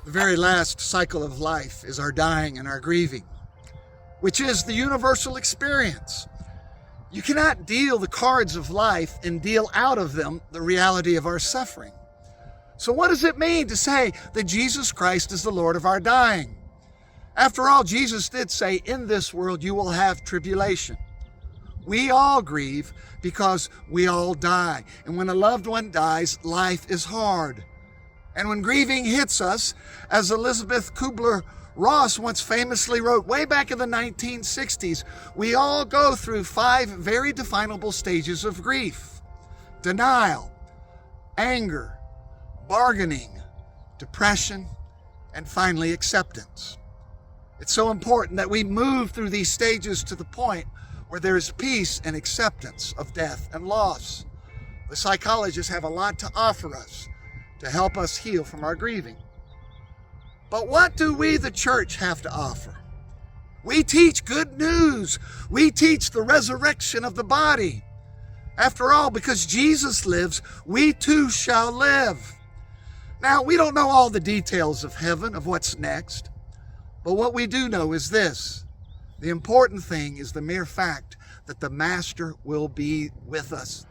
The very last cycle of life is our dying and our grieving, which is the universal experience. You cannot deal the cards of life and deal out of them the reality of our suffering. So what does it mean to say that Jesus Christ is the Lord of our dying? After all, Jesus did say, in this world you will have tribulation. We all grieve because we all die. And when a loved one dies, life is hard. And when grieving hits us, as Elizabeth Kubler-Ross once famously wrote way back in the 1960s, we all go through 5 very definable stages of grief: denial, anger, bargaining, depression, and finally acceptance. It's so important that we move through these stages to the point where there is peace and acceptance of death and loss. The psychologists have a lot to offer us to help us heal from our grieving. But what do we, the church, have to offer? We teach good news. We teach the resurrection of the body. After all, because Jesus lives, we too shall live. Now, we don't know all the details of heaven, of what's next, but what we do know is this: the important thing is the mere fact that the Master will be with us.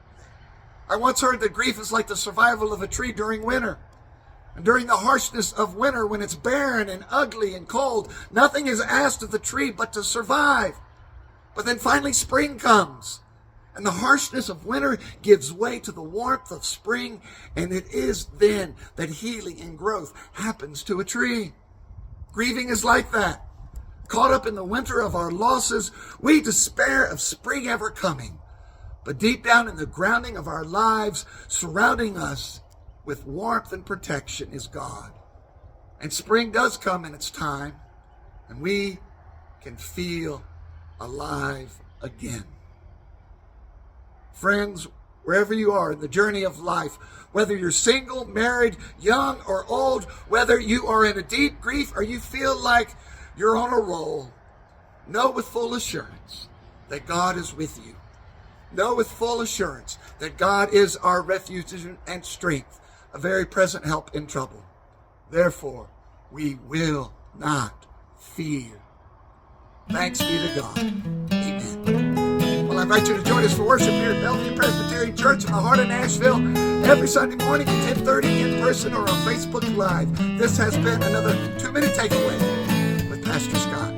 I once heard that grief is like the survival of a tree during winter. And during the harshness of winter, when it's barren and ugly and cold, nothing is asked of the tree but to survive. But then finally spring comes, and the harshness of winter gives way to the warmth of spring, and it is then that healing and growth happens to a tree. Grieving is like that. Caught up in the winter of our losses, we despair of spring ever coming. But deep down in the grounding of our lives, surrounding us with warmth and protection, is God. And spring does come in its time, and we can feel alive again. Friends, wherever you are in the journey of life, whether you're single, married, young, or old, whether you are in a deep grief or you feel like you're on a roll, know with full assurance that God is with you. Know with full assurance that God is our refuge and strength, a very present help in trouble. Therefore, we will not fear. Thanks be to God. Amen. Well, I invite you to join us for worship here at Bellevue Presbyterian Church in the heart of Nashville every Sunday morning at 10:30 in person or on Facebook Live. This has been another 2-minute takeaway with Pastor Scott.